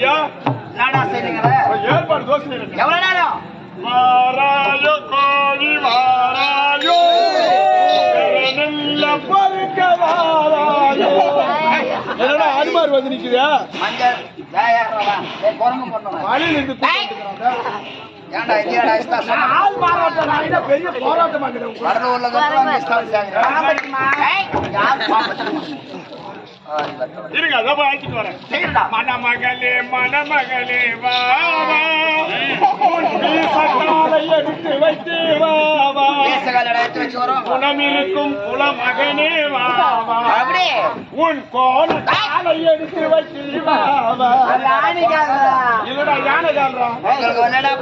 ஐயா நாடா செய்யுங்க ஏற்பாடு தோசை எவ்வளவு நேரம் வாராயோ கோழி வாராயோ நல்ல பருக்க வாராயோ என்னடா அனுமார் வந்து நிக்குதா மஞ்சள் குரங்கு போடணும் மழையில இருந்து ஏன்டா இல்லையாடா இஸ்தா ஆள் மாறாட்ட நான் பெரிய போராட்டம் ஆக்குறேன் வரலூர்ல தான் இஸ்தா சாகுறேன் இருங்க அத போய் அழைச்சிட்டு வரேன் மணமகளே வா வா எடுத்து வைத்து வா வா எடுத்து வச்சு வரோம் குணமிருக்கும் குலமகனே வா வா அப்படி உன் கோணத்தாலை எடுத்து வச்சு வா வா இல்லடா யானை கால்றா உங்களுக்கு என்னடா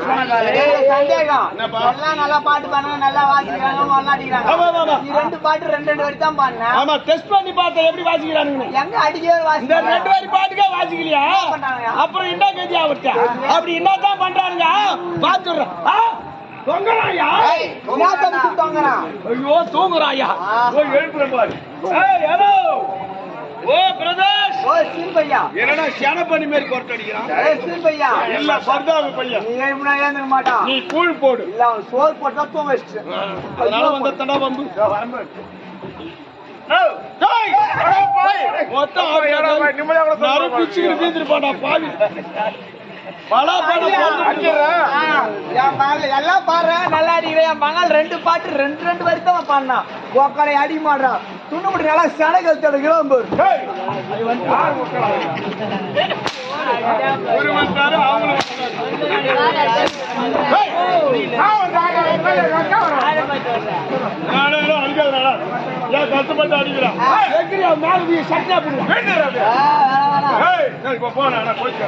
சந்தேகம் எல்லாம் நல்லா பாட்டு பாடுறாங்க நல்லா வாசிக்கிறாங்க மல்லாடிக்கிறாங்க நீ ரெண்டு பாட்டு ரெண்டு வரி தான் பாடுன ஆமா டெஸ்ட் பண்ணி பார்த்தா எப்படி வாசிக்கிறானுங்க எங்க அடிக்கவே இந்த ரெண்டு வரி பாட்டுக்கே வாசிக்கலையா அப்புறம் என்ன கதி ஆவட்ட அப்படி என்னதான் பண்றானுங்க பாத்துறேன் ஐயோ தூங்குறாயா போய் எழுப்புற பாரு ஹலோ ஓ பிரதர்ஸ் ஓ சீன் பையா என்னடா சேன பண்ணி மாதிரி கொரட்ட அடிக்கிறான் சீன் பையா இல்ல பர்தாவு பையா நீ ஏன்னா ஏந்திர மாட்டா நீ கூழ் போடு இல்ல அவன் சோறு போட்டா தூங்க வச்சிட்டு அதனால வந்த தடா வம்பு வரம்பு எல்லாம் பாடுற நல்லா அடிக்கிற என் மகள் ரெண்டு பாட்டு ரெண்டு வரி தான் பாடினான் உக்காலை அடிக்க மாட்டான் துண்ணு முடி நல்லா சடைகள் தடுக்கிறோம் கஷ்டப்பட்டு அடிக்கிறான் போனா என்ன பண்ணுறா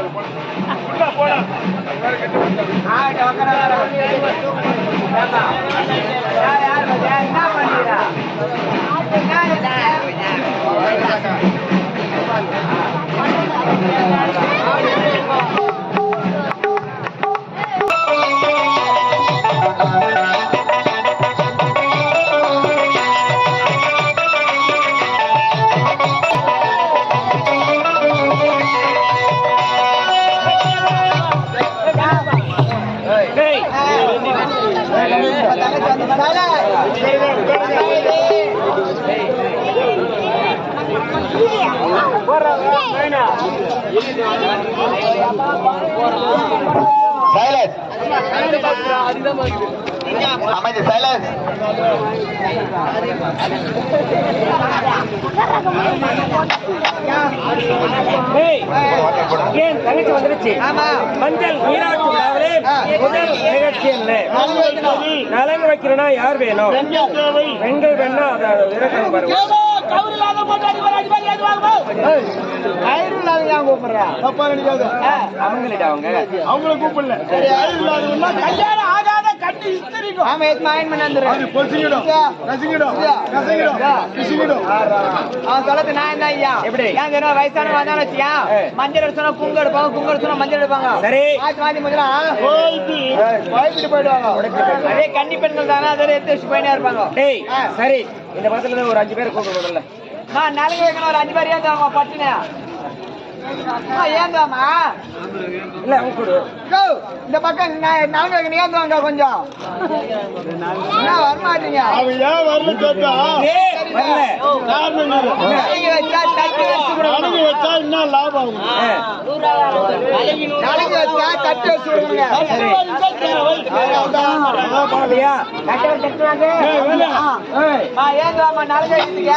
அமைதி சைலன்ஸ் ஏன் தங்கச்சி வந்துருச்சு மஞ்சள் நீராட்டு விழாவிலே முதல் நிகழ்ச்சி என்ன நலங்கு வைக்கிறனா யார் வேணும் பெண்கள் வேணா அதை இறக்கம் பாருங்க அவங்கள்ட்ட அவங்கள கூப்பிடல கல்யாணம் ஆகாத கட்டி இஸ்திரிக்கும் ஆமா எது மாயின் பண்ண வந்துரு அது பொசிங்கிடும் கசிங்கிடும் கிசிங்கிடும் சொல்றது நான் என்ன ஐயா எப்படி ஏன் தெரியும் வயசான வந்தாலும் வச்சியா மஞ்சள் எடுத்தோம்னா குங்கு எடுப்பாங்க குங்கு எடுத்தோம்னா மஞ்சள் எடுப்பாங்க சரி மாத்தி மாத்தி முதல்ல போயிட்டு போயிடுவாங்க அதே கன்னி பெண்கள் தானே அதே எடுத்து வச்சு போயினே இருப்பாங்க டேய் சரி இந்த பக்கத்துல இருந்து ஒரு 5 பேர் கூப்பிடுறோம்ல நான் நலங்கு வைக்கணும் ஒரு 5 பேர் ஏந்தாங்க பட்டினா ஏந்தாமா இல்ல அவங்க கொடு இந்த பக்கம் நலங்கு வைக்கணும் ஏந்துவாங்க கொஞ்சம் என்ன வரமாட்டீங்க அவன் ஏன் வரல கேட்டா நலங்கு வச்சா தட்டு வச்சு நலங்கு வச்சா என்ன லாபம் நலங்கு வச்சா தட்டு வச்சு விடுங்க ஏந்துவாமா நலங்கு வச்சுக்க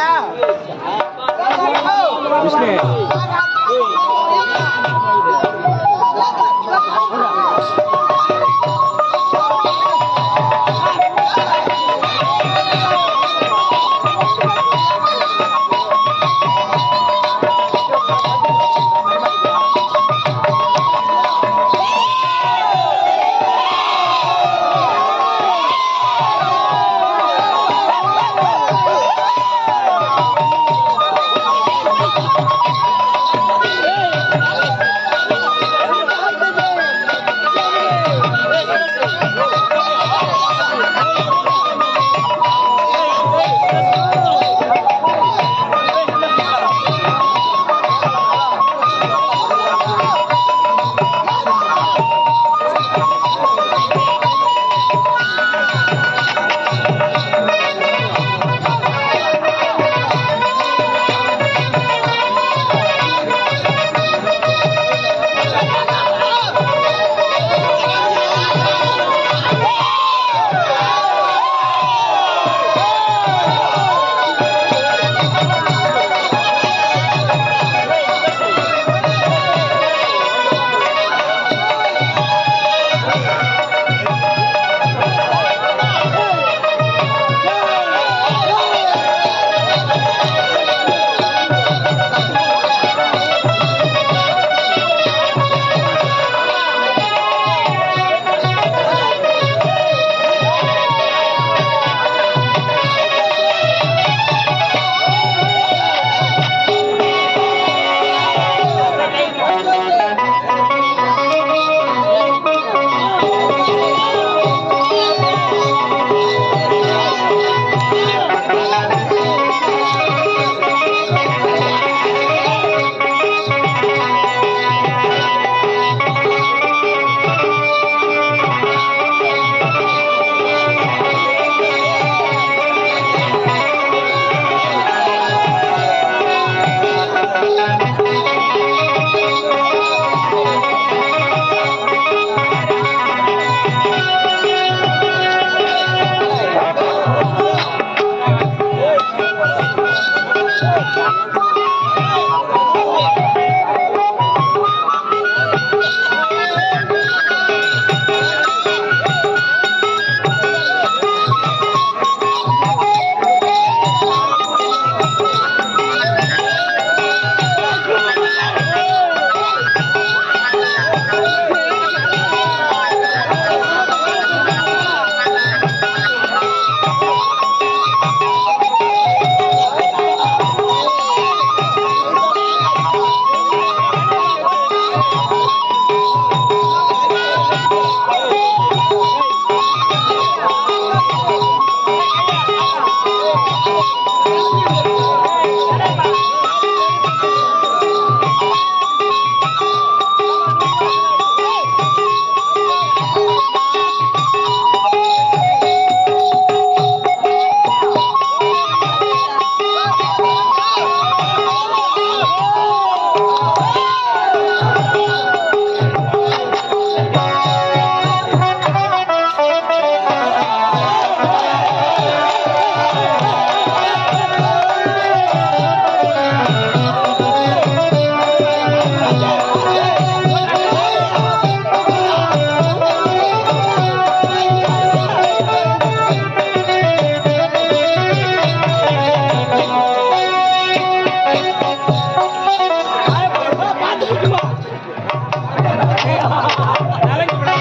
நலங்கு விழா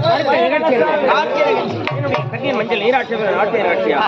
அடுத்த நிகழ்ச்சி கட்டிய மஞ்சள் நீராட்சி நாட்டிய நிகழ்ச்சியா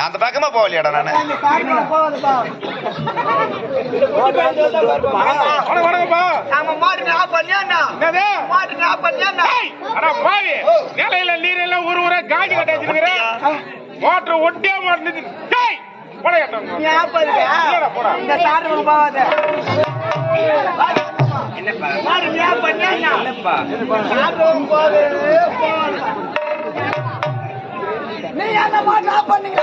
அந்த பக்கமா போகலையாடா நானு நிலையில நீரெல்லாம் ஒரு ஊரா காஜி கட்ட வச்சிருக்கிறேன் மோட்டர் ஒட்டியா மாட்டு நீ என்ன மாட்டா பண்ணீங்க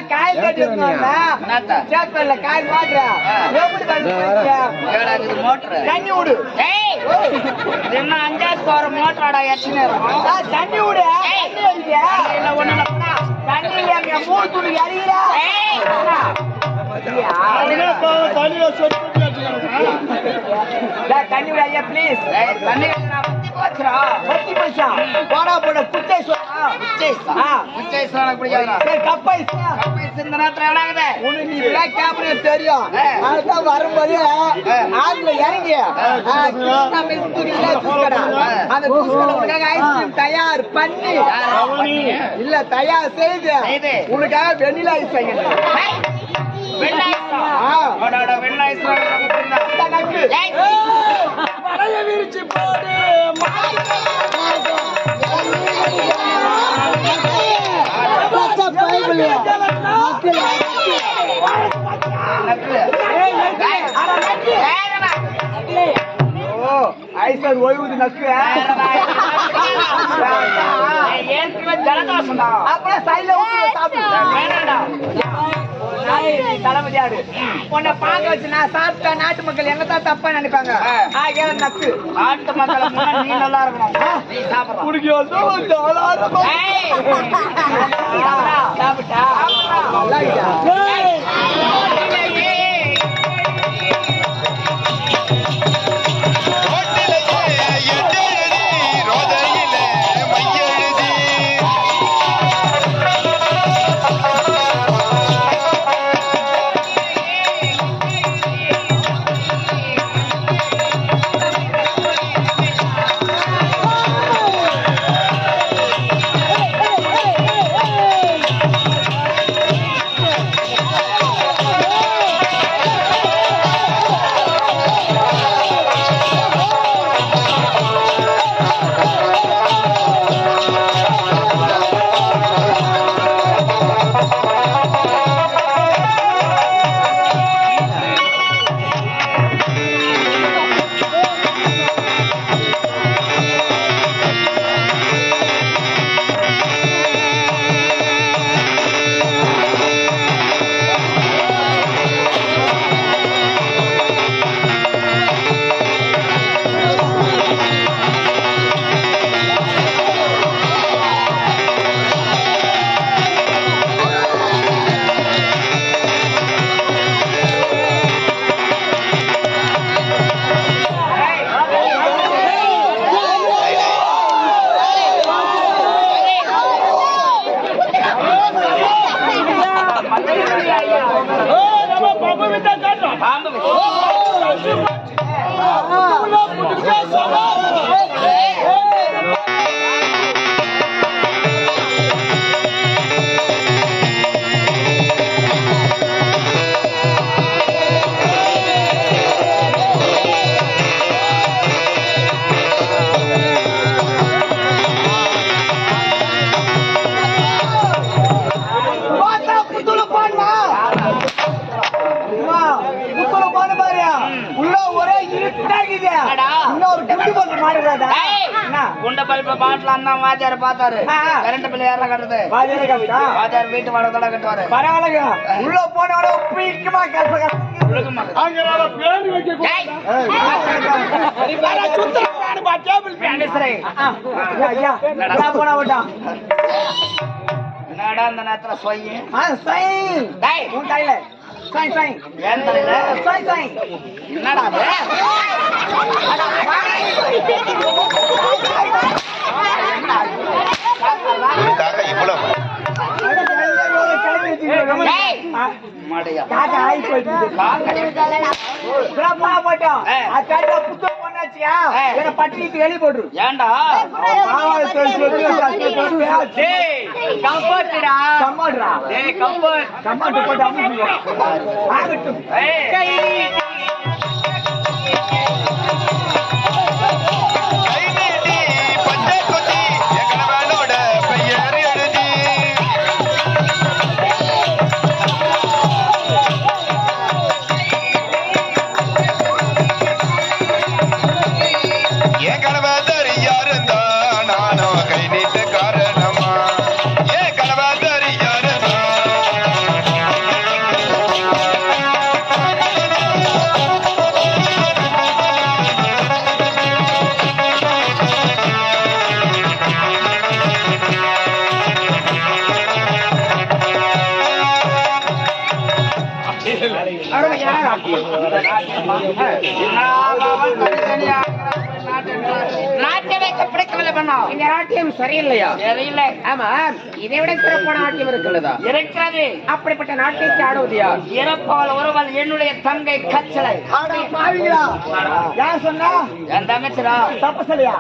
காய் கட்டி காய் மாட்டுற தண்ணி விடு என்ன அஞ்சாவது போற மோட்டராடா எத்தனை தண்ணி விடு தண்ணி மூணு துணி அறியா தண்ணி விட ஐயா பிளீஸ் தண்ணி பத்தி பைசா போடா போட குச்சை கப்பை இந்த நேரத்துல எவ்வளவு உனக்கு நீ பிளாக் கேமரா தெரியும் அதுதான் வரும்போது ஆத்துல இறங்கி அந்த உனக்காக ஐஸ்கிரீம் தயார் பண்ணி இல்ல தயார் செய்து உனக்காக வெண்ணிலா ஐஸ் விரிச்சு போடு ஐஸ்வர் ஓய்வு நக்கு ஜலதோஷம் அப்புறம் சைல தலைமதியாடு உன்னை பார்க்க வச்சு நான் சாப்பிட்டா நாட்டு மக்கள் என்னதான் தப்பா நினைப்பாங்க நக்கு நாட்டு மக்கள் நீ நல்லா இருக்கணும் நீ சாப்பிட்டா மாடுறாதா என்ன குண்ட பல்ப பாட்டில் அந்த வாத்தியார பார்த்தாரு கரண்ட் பில் யாரா கட்டுறது வாஜாரே கவிடா வாத்தியார் வீட்டு வாடகை கட்டுவாரு பரவாயில்லைங்க உள்ள போனவன உப்பிக்குமா கசக அங்க வேற பேர் வைக்க சுத்தம் பா டேபிள் ஃபேன் ஐயா நான் போனா விட்டா என்னடா அந்த நேரத்துல சொய்யி சைன் டேய் உன் கையில சைன் சைன் ஏன் தலையில சைன் சைன் என்னடா அது இதுக்காக இவ்வளவு டேய் மாடையா காக்கா ஆயி போயிட்டு பிரம்மா போட்டோம் அக்காட்ட புத்தம் பண்ணாச்சியா என்ன பட்டிக்கு வெளிய போடு ஏன்டா டேய் கம்ஃபர்ட்டடா கம்மாடுறா டேய் கம்ஃபர்ட் கம்மாட்டு போட்டு அமுக்கு ஆகட்டும் ஏய் கை நீட்டி பச்சை கொத்தி எங்கனவனோட பெயர் எழுதி என் கணவர் யாருந்தா நானும் கை நீட்ட காரணமா என் கணவர் யாருந்தா இந்த நாட்டியம் சரியில்லையா சரியில்லை ஆமா இதை விட சிறப்பான நாட்டியம் இருக்கிறதா இருக்கிறது அப்படிப்பட்ட நாட்டியத்தை ஆடுவது யார் இறப்பவள் ஒருவள் என்னுடைய தங்கை கச்சலை ஆடா பாவிங்களா யார் சொன்னா என் தங்கச்சிரா தப்பு சொல்லியா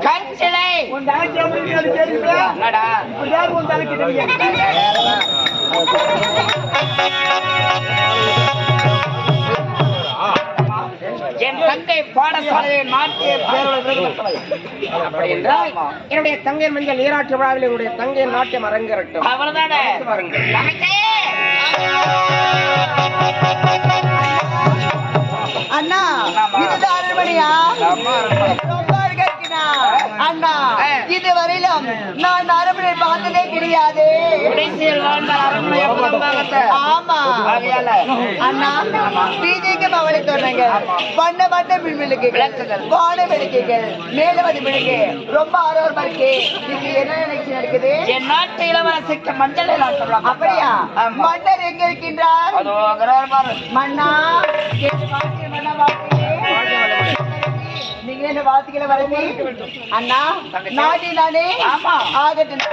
கச்சலை உன் தங்கச்சி எப்படி தெரியுமா என்னடா இப்படிதான் உன் தங்கச்சி தெரியும் என் தங்கை பாடசாலையை நாட்டிய அப்படி என்றால் என்னுடைய தங்கை மஞ்சள் நீராட்டு விழாவில் என்னுடைய தங்கை நாட்டியம் அரங்கேறட்டும். அவ்வளவுதானே அண்ணா இது அரண்மனையா அண்ணா இதுவரையிலும் நான் அரண்மனை பார்த்ததே கிடையாது. ஆமா அண்ணா வீதிக்கு அவளை சொன்னாங்க வண்ண வண்ண மின்விளக்கு விளக்குகள் வான விளக்குகள் மேலவது விளக்கு ரொம்ப ஆரோக்கியமா இருக்கு. இது என்ன நிகழ்ச்சி நடக்குது? என் நாட்டு இளவரசிக்கு மஞ்சள் நாட்டம். அப்படியா? மன்னர் எங்க இருக்கின்றார்? மன்னா நீங்க என்ன வார்த்தைகளை வரவே அண்ணா நாடி நானே ஆமா ஆகட்டும்.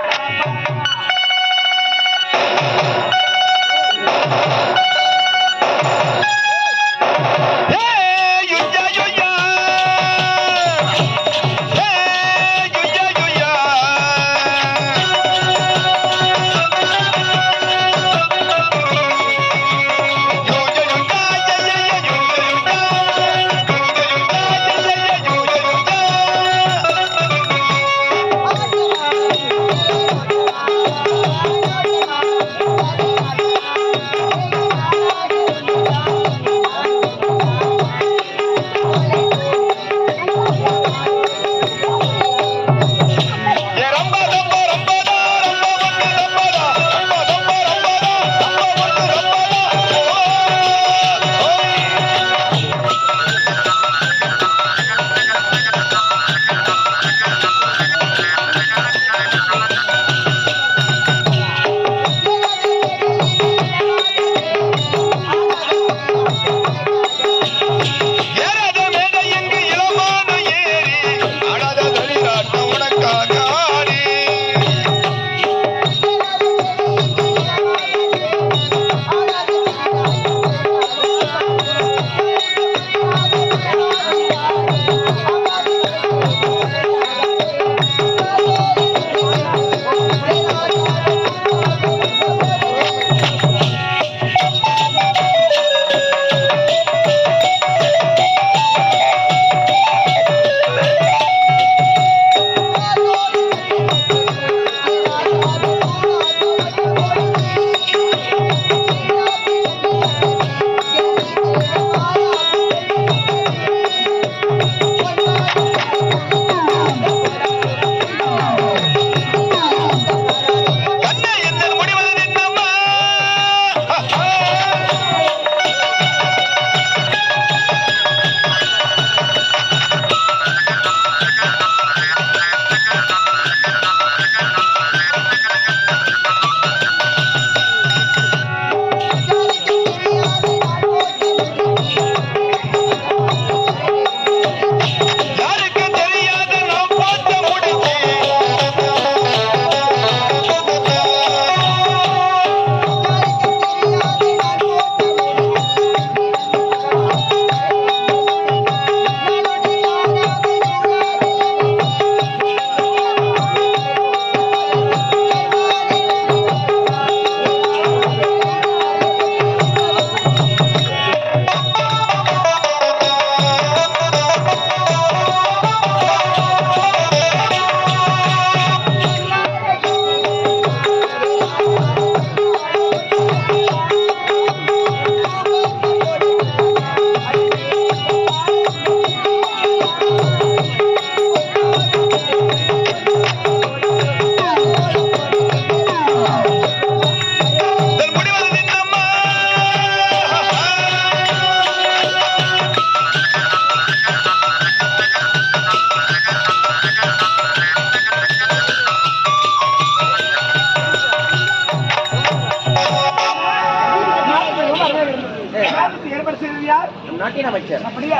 கல்யாணத்துக்கு ஏற்பாடு செய்வது யார்? நாட்டின் அமைச்சர் அப்படியா?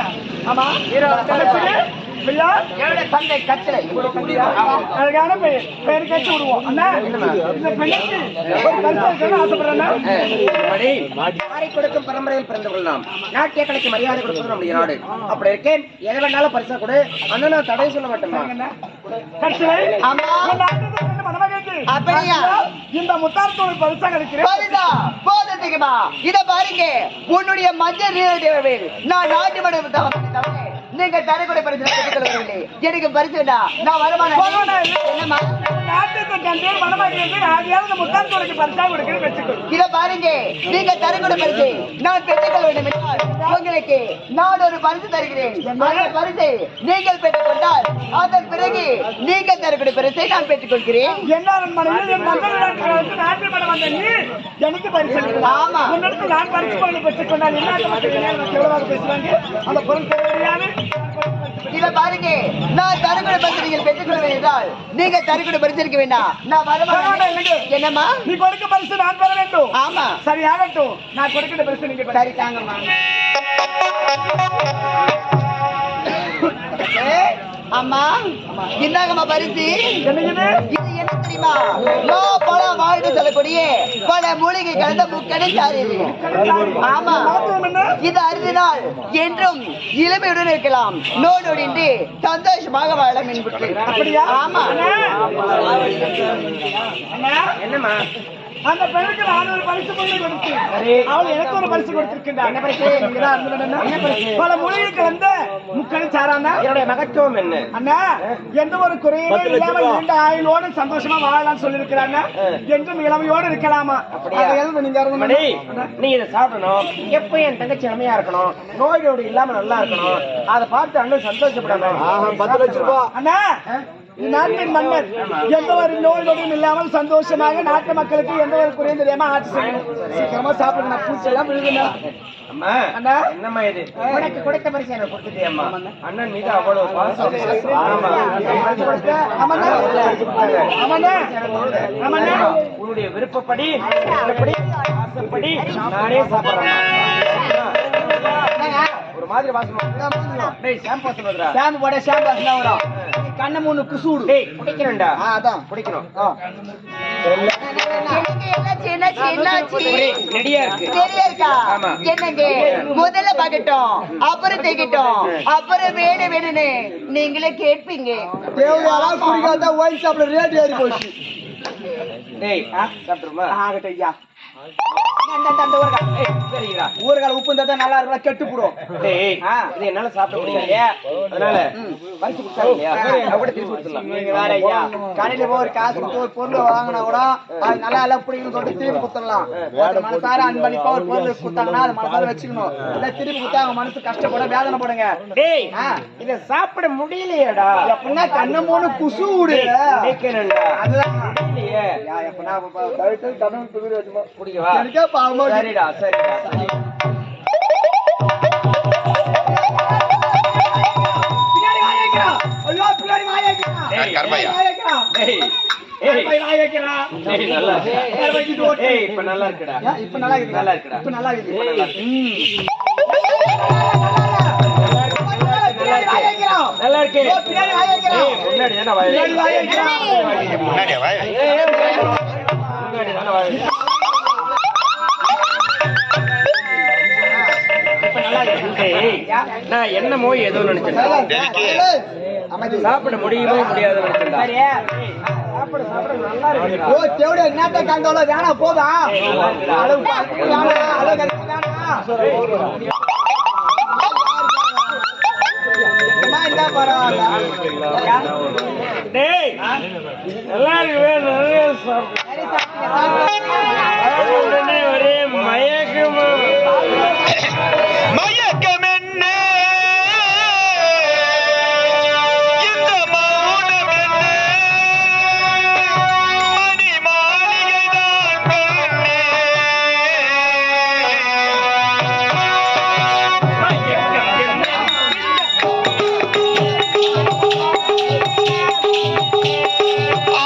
ஆமா. வீரவ ஐயா, என்னுடைய தந்தை கட்டளை அழகான பெயர். பெயர் கேட்டு விடுவோம். அண்ணா, இந்த பெண்ணுக்கு ஒரு பரிசு இருக்கணும்னு ஆசைப்படுறேன்னா? மாறி கொடுக்கும் பரம்பரையில் பிறந்து கொள்ளலாம். நாட்டிய கலைக்கு மரியாதை கொடுப்பது நம்முடைய நாடு. அப்படி இருக்கேன், எதை வேணாலும் பரிசா கொடு. அண்ணா நான் தடை சொல்ல மாட்டேன். கட்சியை ஆமா. உன் நாட்டுக்கு பெண்ணு மணமகளுக்கு அப்படியா? இந்த முத்தாரத்தோடு பரிசாக இருக்கிறேன். பரிசா போதத்துக்குமா? இத பாருங்க, உன்னுடைய மஞ்சள் நீரடிவில் நான் நாட்டு மடம் தவிர நீங்க தரக்கூடிய பரிசு பெற்றுக்கொள்ளவில்லை. எனக்கு பரிசு வேண்டாம். நான் வருமானம் என்னமா நாட்டுக்கு கண்டே மணமகளுக்கு ஆகியாவது முத்தாரத்தோடுக்கு பரிசாக கொடுக்கிறேன். வச்சுக்கொள். இத பாருங்க, நீங்க தரக்கூடிய பரிசை நான் பெற்றுக்கொள்ள வேண்டும் என்றால் உங்களுக்கு நான் ஒரு பரிசு தருகிறேன். அந்த பரிசை நீங்கள் பெற்றுக்கொண்டால் அதன் பிறகு நீங்கள் தரக்கூடிய பரிசை நான் பெற்றுக்கொள்கிறேன். என்னாலும் மனையில் என் நண்பர்களுக்கு நாட்டு மடம் வந்த நீ எனக்கு பரிசு அளிக்கலாம். ஆமா. உன்னிடத்தில் நான் பரிசு பொருளை பெற்றுக் கொண்டால் என்ன எவ்வளவு பேசுவாங்க? அந்த பொருள் தெரியாது. இத பாருங்க, நான் தரக்கூடிய பரிசு நீங்கள் பெற்றுக்கொள்ள என்றால் நீங்க தரக்கூடிய பரிசு இருக்க வேண்டாம். நான் வருமானம் என்னம்மா? நீ கொடுக்க பரிசு நான் பெற வேண்டும். ஆமா. சரி, ஆகட்டும். நான் கொடுக்கிற பரிசு நீங்க பெற. சரி தாங்கம்மா. அம்மா, இந்தாங்கம்மா பரிசு. என்னது? இது என்ன தெரியுமா? பல வாழ்க்கை சொல்லக்கூடிய பல மூலிகை கலந்த முக்கடை சாறு இது. ஆமா. இது அருந்தினால் என்றும் இளமையுடன் இருக்கலாம், நோடொடின்றி சந்தோஷமாக வாழலாம் என்பது. அப்படியா? ஆமா. என்னம்மா? அந்த பெண்ணுக்கு நான் ஒரு பரிசு பொருளை கொடுத்தேன். அவள் எனக்கு ஒரு பரிசு கொடுத்திருக்கின்றார். என்ன பரிசு? பல மொழியை கலந்த முக்கணி சாரானா? என்னுடைய மகத்துவம் என்ன? அண்ணா, எந்த ஒரு குறையுமே இல்லாமல் நீண்ட ஆயுளோடு சந்தோஷமா வாழலாம் சொல்லிருக்கிறாங்க. என்றும் இளமையோடு இருக்கலாமா? நீ இதை சாப்பிடணும். எப்ப என் தங்கச்சி இளமையா இருக்கணும், நோயோடு இல்லாம நல்லா இருக்கணும். அதை பார்த்து அண்ணன் சந்தோஷப்படணும். 10 லட்சம் ரூபாய். அண்ணா, நாட்டின் மன்னர் எந்த ஒரு நோய் நொடியும் இல்லாமல் சந்தோஷமாக நாட்டு மக்களுக்கு எந்த ஒரு குறையும் தெரியாம ஆட்சி செய்யணும். சீக்கிரமா சாப்பிடுங்க. பூச்சி எல்லாம் விழுதுங்க. அம்மா, அண்ணா, என்னம்மா இது? உனக்கு கொடுத்த பரிசு எனக்கு கொடுத்துட்டியம்மா. அண்ணன் மீது அவ்வளவு பாசம். உன்னுடைய விருப்பப்படி ஆசைப்படி நானே சாப்பிடுறேன். ஒரு மாதிரி வாசம். டேய், ஷாம்பு வாசம் வருதா? ஷாம்பு போட ஷாம்பு வாசம் வரும். கண்ணை மூணு குசூடு. டேய், குடிக்கிறேன்டா. அதான் குடிக்கணும். ரெடியா இருக்கு. சரியா இருக்கா? ஆமா. என்னங்க, முதல்ல பாக்கட்டும், அப்புறம் தேக்கட்டும், அப்புறம் வேணும்னு நீங்களே கேட்பீங்க. தேவையாலாம் குடிக்காத ஒயின் ஷாப்ல ரேட் ஏறி போச்சு. டேய், சாப்பிடுமா? ஆகட்டும் ஐயா. சரிடா. ஊறுகால உப்பு இருந்தா நல்லா இருக்கும், கெட்டு போடும். டேய், இது என்னால சாப்பிட முடியாது. அதனால பரிசு கொடுத்தாங்க இல்லையா? நான் கூட திருப்பி கொடுத்துடலாம். நீங்க வேற ஐயா, கடையில போய் ஒரு காசு கொடுத்து ஒரு பொருள் வாங்கினா கூட அது நல்லா எல்லாம் பிடிக்கும் சொல்லிட்டு திருப்பி கொடுத்துடலாம். மனசார அன்பளிப்பா ஒரு பொருள் கொடுத்தாங்கன்னா அது மனசார வச்சுக்கணும். இல்ல திருப்பி கொடுத்தா அவங்க மனசு கஷ்டப்பட வேதனை போடுங்க. டேய், இத சாப்பிட முடியலையேடா. எப்படின்னா கண்ணு மூணு குசு விடு. அதுதான் முடியலையே. எப்படின்னா தமிழ் துணி வச்சுமா குடிக்கவா? எனக்கே பாவமா இருக்கு. சரிடா, சரிடா, சரி. பின்னாடி வாய் வைக்கிறான். ஐயோ, பின்னாடி வாய் வைக்கிறான். டேய், கர்மையா. வாய் வைக்கிறான். டேய், வாய் வைக்கிறான். டேய், நல்லா இருக்கு. வேற வைக்கிட்டு ஓட்டு. டேய், இப்ப நல்லா இருக்குடா. இப்ப நல்லா இருக்கு. நல்லா இருக்குடா. இப்ப நல்லா இருக்கு. இப்ப நல்லா இருக்கு. பின்னாடி வாய் வைக்கிறான். நல்லா இருக்கு. ஓ, பின்னாடி வாய் வைக்கிறான். டேய், முன்னாடி தானே வாய் பின்னாடி வாய் வைக்கிறான். முன்னாடியா வாய்? முன்னாடி தானே வாய். டேய், நான் என்னமோ ஏதோ நினைச்சேன். டேய், சாப்பிட முடியுமோ முடியாதுன்னு நினைச்சேன். சாப்பிடு, சாப்பிடு, நல்லா இருக்கு. ஓ, தேவடா, என்னத்த கண்டோல வேணா போதா? அளவு பார்த்து வேணா, அளவு கரெக்ட் வேணா. அம்மா, இந்தா பரவாயில்ல. டேய், நல்லா இருக்கு. நிறைய சாப்பிடு. சரி, சாப்பிடுங்க. உடனே ஒரே மயக்கமா. மயக்கம் என்ன? இந்த மௌனம் என்ன? மணி மாளிகைதான் பெண்ணே. ஆ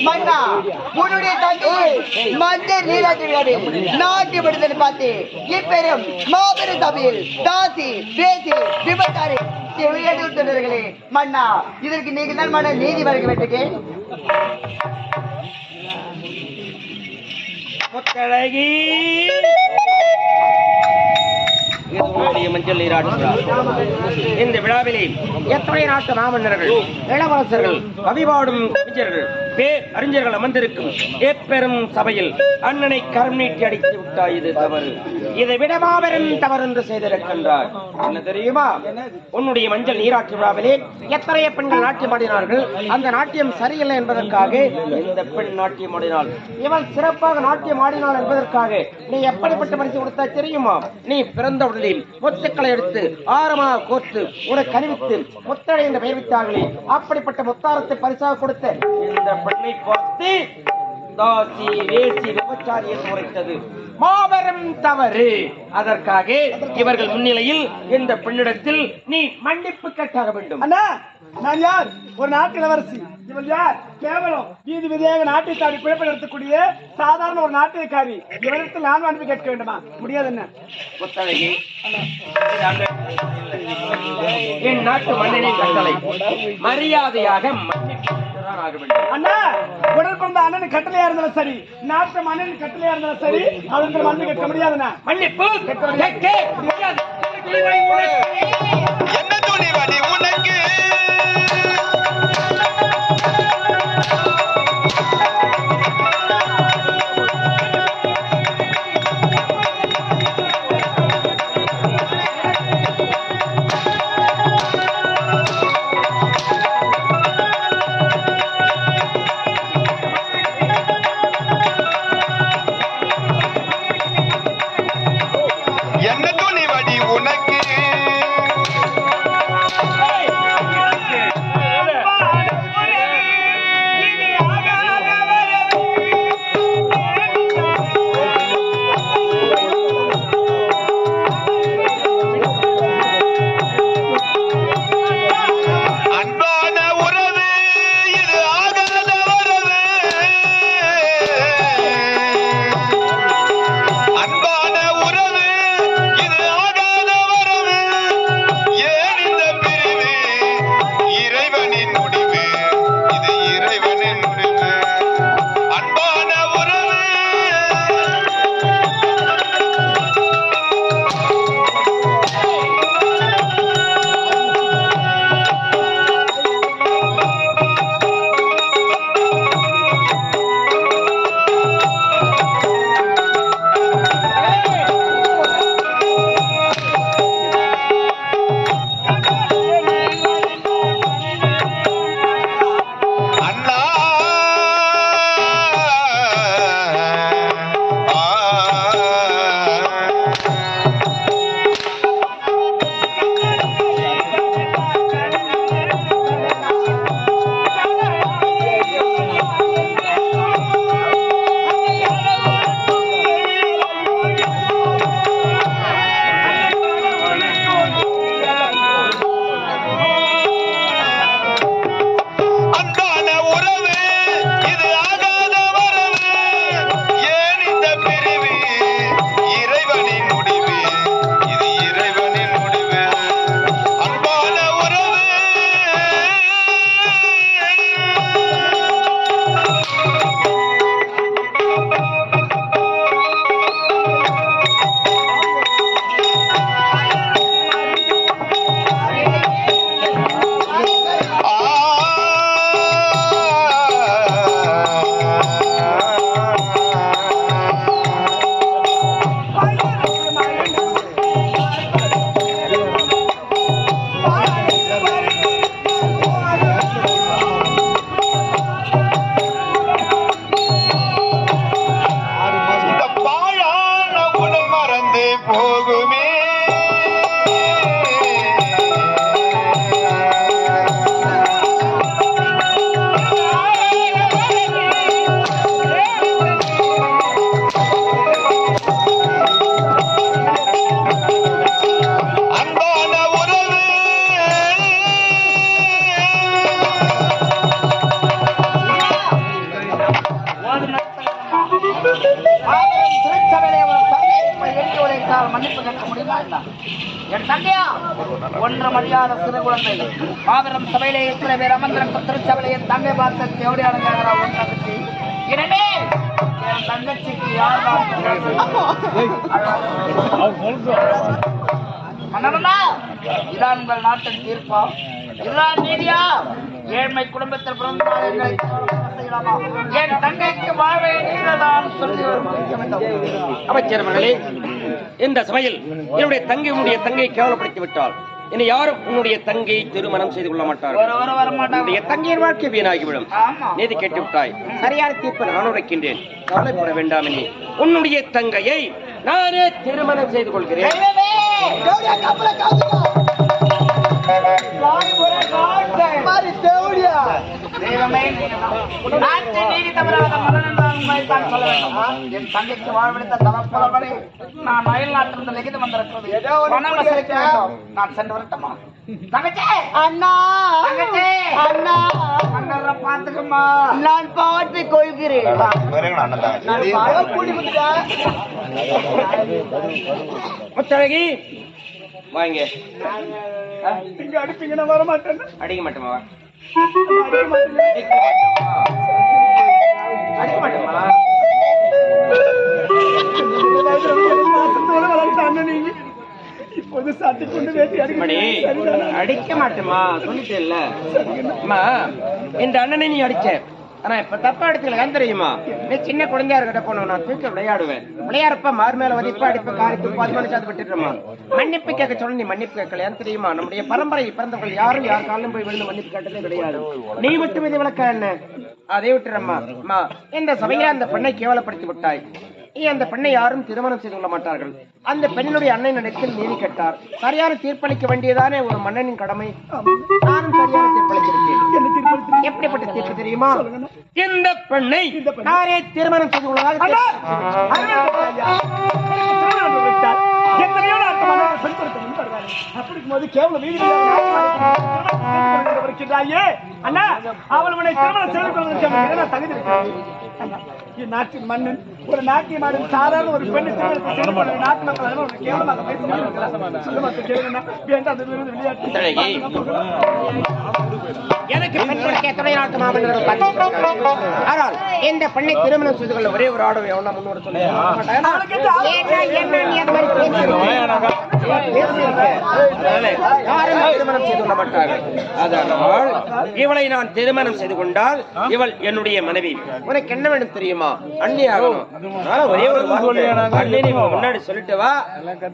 மன்னா உன்னுடைய தங்கை மஞ்சள் நீராட்டு விழாவில் நாட்டு விடுதலை பார்த்து இப்பெரும் மாபெரும் சபையில் தாசி பேசி விபச்சாரி செவியர்களே மன்னா இதற்கு நீங்க தான் மன்ன நீதி வழங்க வேண்டுகே முத்தழகி மஞ்சள் நீராட்டு இந்த விழாவிலே எத்தனை நாட்டு மாமன்னர்கள் இளவரசர்கள் கவிபாடும் கவிஞர்கள் பேர் அறிஞர்கள் அமர்ந்திருக்கும் எப்பெரும் சபையில் அண்ணனை கரம் நீட்டி அடித்து விட்டாய், இது தவறு. இதை விட மாபெரும் தவறு என்று செய்திருக்கின்றார். என்ன தெரியுமா? உன்னுடைய மஞ்சள் நீராட்டு விழாவிலே எத்தனைய பெண்கள் நாட்டியம் ஆடினார்கள். அந்த நாட்டியம் சரியில்லை என்பதற்காக இந்த பெண் நாட்டியம் ஆடினாள். இவள் சிறப்பாக நாட்டியம் ஆடினாள் என்பதற்காக நீ எப்படிப்பட்ட பரிசு கொடுத்தா தெரியுமா? நீ பிறந்த உடனே முத்துக்களை எடுத்து ஆரமாக கோர்த்து உனக்கு அணிவித்து முத்தடை என்று பெயர் வைத்தார்களே, அப்படிப்பட்ட முத்தாரத்தை பரிசாக கொடுத்த இந்த பெண்ணை பார்த்து தாசி வேசி விபச்சாரி என்று உரைத்தது மாபெரும் தவறு. அதற்காக இவர்கள் முன்னிலையில் இந்த பெண்ணிடத்தில் நீ மன்னிப்பு கேட்டாக வேண்டும். அண்ணா, நான் யார்? ஒரு நாட்டு இளவரசி. இவள் யார்? கேவலம் வீதி விதியாக நாட்டை தாடி பிழைப்பு நடத்தக்கூடிய சாதாரண ஒரு நாட்டியக்காரி. இவரிடத்தில் நான் மன்னிப்பு கேட்க வேண்டுமா? முடியாது. என்ன முத்தழகி, என் நாட்டு மன்னனின் கட்டளை மரியாதையாக மன்னிப்பு ஆக வேண்டும். அண்ணா, உடல் பிறந்த அண்ணன் கட்டளையா இருந்தாலும் சரி, நாட்டு மன்னன் கட்டளையா இருந்தாலும் சரி, அவருக்கு மன்னிப்பு கேட்க முடியாதுண்ணா. மன்னிப்பு கேட்க முடியாது. என்ன துணிவடி உனக்கு? என்ன துணிவடி ஒன்று மரியாத சிறு குழந்தை மாபெரும் சபையிலே எத்தனை பேர் அமர்ந்திருக்கும் திருச்சபையிலே தங்கை பார்த்த தேவடி அடங்குகிற ஒன்று தங்கச்சி எனவே என் தங்கச்சிக்கு யார் மன்னர்களா இதான் உங்கள் நாட்டின் தீர்ப்பா இதுதான் நீதியா ஏழ்மை குடும்பத்தில் பிறந்த என் தங்கைக்கு வாழ்வை நான் சொல்லி அமைச்சர் மகளே, இந்த சபையில் என்னுடைய தங்கை கேவலப்படுத்தி விட்டால் இனி யாரும் உன்னுடைய தங்கையை திருமணம் செய்து கொள்ள மாட்டார்கள். தங்கையின் வாழ்க்கை வீணாகிவிடும். நீதி கேட்டு விட்டாய். சரியான தீர்ப்பு நான் உரைக்கின்றேன். கவலைப்பட வேண்டாம். இனி உன்னுடைய தங்கையை நானே திருமணம் செய்து கொள்கிறேன். என் தங்கைக்கு வாழ்வெடுத்த தவப்பலவரை நான் அயல் நாட்டிலிருந்து லெகிது வந்திருக்கிறது. நான் சென்று வரட்டுமா? தங்கச்சி அண்ணா தங்கச்சி அண்ணா அண்ணா பாத்துக்கம்மா. நான் பார்த்து கொள்கிறேன். முத்தழகி வாங்க. இங்க அடிப்பீங்கன்னா வர மாட்டேன். அடிக்க மாட்டோமா? அடிக்க மாட்டேமா? இப்போது சாட்டி கொண்டு வேட்டி அடிக்க மாட்டேமா? சொல்லிட்டேல்ல இந்த அண்ணனை நீ அடிச்ச. ஆனா இப்ப தப்பா அடிச்சுல தெரியுமா? நீ சின்ன குழந்தையா இருக்கிட்ட போனோம். நான் தூக்க விளையாடுவேன். விளையாடுப்ப மாறு மேல வதிப்பா அடிப்ப காரிக்கு 10 மணி சாத்து விட்டுட்டுமா? மன்னிப்பு கேட்க சொல்லி நீ மன்னிப்பு கேட்கல. தெரியுமா? நம்முடைய பரம்பரை பிறந்தவர்கள் யாரும் யார் காலம் போய் விழுந்து மன்னிப்பு கேட்டதே கிடையாது. நீ மட்டும் இது விளக்க என்ன? அதை விட்டுறம்மா. இந்த சபையில அந்த பெண்ணை கேவலப்படுத்தி விட்டாய். அந்த பெண்ணை யாரும் திருமணம் செய்து கொள்ள மாட்டார்கள். அந்த பெண்ணுடைய அண்ணன் இடத்தில் நீதி கேட்டார். சரியான தீர்ப்பளிக்க வேண்டியதானே ஒரு மன்னனின் கடமை. நானும் சரியான தீர்ப்பளித்திருக்கேன். எப்படிப்பட்ட தீர்ப்பு தெரியுமா? இந்த பெண்ணை நானே திருமணம் செய்து கொள்வதாக எத்தனையோ நாட்டு மன்னர்கள் பெண் கொடுத்து முன்வருவார்கள். அப்படிக்கும்போது கேவல வீதியாயே அண்ணா அவள் உன்னை திருமணம் செய்து கொள்வதற்கு தகுதி நாட்டின் மன்னன் ஒரு நாட்டிய மாடும் சாதாரண ஒரு பெண்ணை திருமணத்தை நாட்டு மக்கள் கேவலமாக எனக்கு துணை நாட்டு மாமன்னர்கள் ஆனால் இந்த பெண்ணை திருமணம் செய்து கொள்ள ஒரே ஒரு ஆடம் எவனா முன்னோட திருமணம் செய்து கொள்ள மாட்டார்கள். அதனால் இவளை நான் திருமணம் செய்து கொண்டால் இவள் என்னுடைய மனைவி. உனக்கு என்ன வேணும் தெரியுமா? அண்ணி ஆகணும். ஒரே ஒரு அண்ணனை முன்னாடி சொல்லிட்டு வா.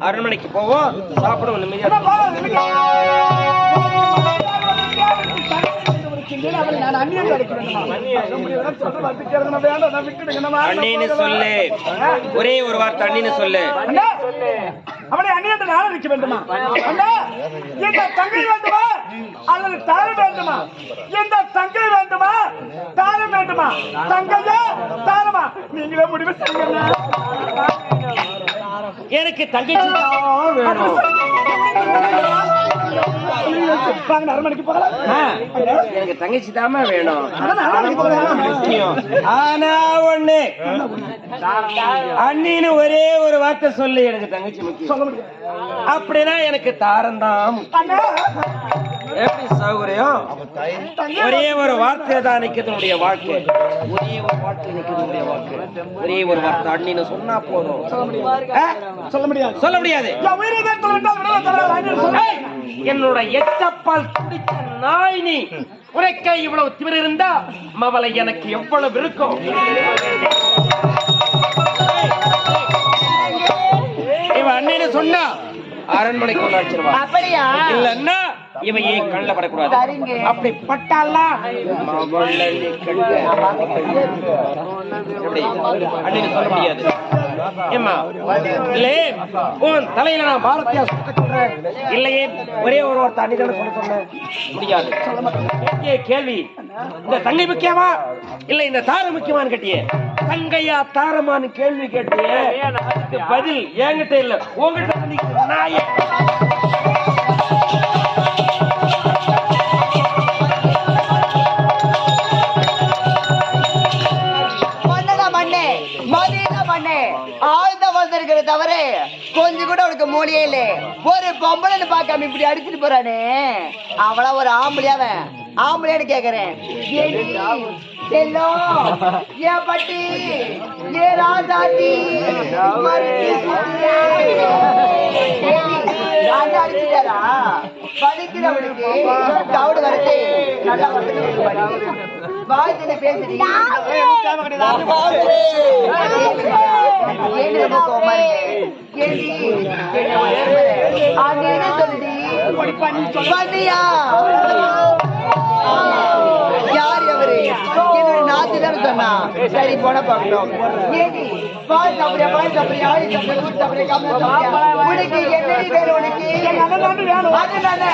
அரண்மனைக்கு போவோம். சாப்பிடுவோம். அண்ணின்னு சொல்லு. ஒரே ஒரு வார்த்தை அண்ணின்னு சொல்லு. அவனை அந்நியத்தில் ஆள வைக்க வேண்டுமா? இந்த தங்கை வேண்டுமா அல்லது தாரம் வேண்டுமா? இந்த தங்கை வேண்டுமா தாரம் வேண்டுமா? தங்கையா தாரமா? நீங்களே முடிவு செய்யுங்க. எனக்கு தங்கச்சி அரண்மனைக்கு போகலாம். எனக்கு தங்கச்சி தாம வேணும். ஆனா ஒண்ணு அண்ணின்னு ஒரே ஒரு வார்த்தை சொல்லு. எனக்கு தங்கச்சி முக்கியம். அப்படின்னா எனக்கு தாரம் தான். எப்படி சௌகரியம்? ஒரே ஒரு வார்த்தை தான் நிக்கிறதுடைய வாழ்க்கை. ஒரே ஒரு வார்த்தை நிக்கிறதுடைய வாழ்க்கை. ஒரே ஒரு வார்த்தை அண்ணின்னு சொன்னா போதும். சொல்ல முடியாது. சொல்ல முடியாது. என்னோட எச்சப்பால் குடிச்ச நாய் நீ. உனக்கே இவ்வளவு திமிர் இருந்தா மவளை எனக்கு எவ்வளவு இருக்கும். இவன் அண்ணன்னு சொன்னா அரண்மனைக்கு கொண்டாச்சிருவா. அப்படியா? இல்லன்னா இவன் ஏன் கண்ணில் படக்கூடாது. அப்படி பட்டாலா அண்ணன்னு சொல்ல முடியாது. ஏமா இல்லே உன் தலையில நான் பாரதியா சொல்றேன். இல்லையே ஒரே ஒரு வார்த்தை அன்னிதான சொல்ல சொன்னேன். முடியாது. கேள்வி இந்த தங்கை முக்கியமா இல்ல இந்த தாரம் முக்கியமானு கேட்டியே? தங்கையா தாரமானு கேள்வி கேட்டியே. பதில் என்கிட்ட இல்ல உங்ககிட்ட. நாயே ஆழ்ந்த வந்திருக்கிற தவிர கொஞ்சம் கூட அவனுக்கு மூலியே இல்ல. ஒரு பொம்பளைன்னு பார்க்காம இப்படி அடிச்சுட்டு போறானே, அவளா ஒரு ஆம்பளையாவன்? ஆம்பளையான்னு கேக்குறேன். ஏடி, செல்லம், ஏன் பட்டி, ஏ ராஜாத்தி, மறுபடி சுத்தியே. ஏடி, ராஜா அடிச்சுட்டாரா? படிக்கிறவனுக்கு தவிடு வரது நல்லா வந்து வாழ்த்துல பேசுறீ. யார் அவரு? என்னுடைய நாத்து தானே சொன்னா. சரி போன பார்க்கணும். ஏடி பால் சாப்பிடுறியா, பால் சாப்பிடுறியா, ஆடி சாப்பிடுறியா, ஊர் சாப்பிடுறியா, கம்மியா சாப்பிடுறியா? உனக்கு என்னடி வேணும்? உனக்கு அது நானே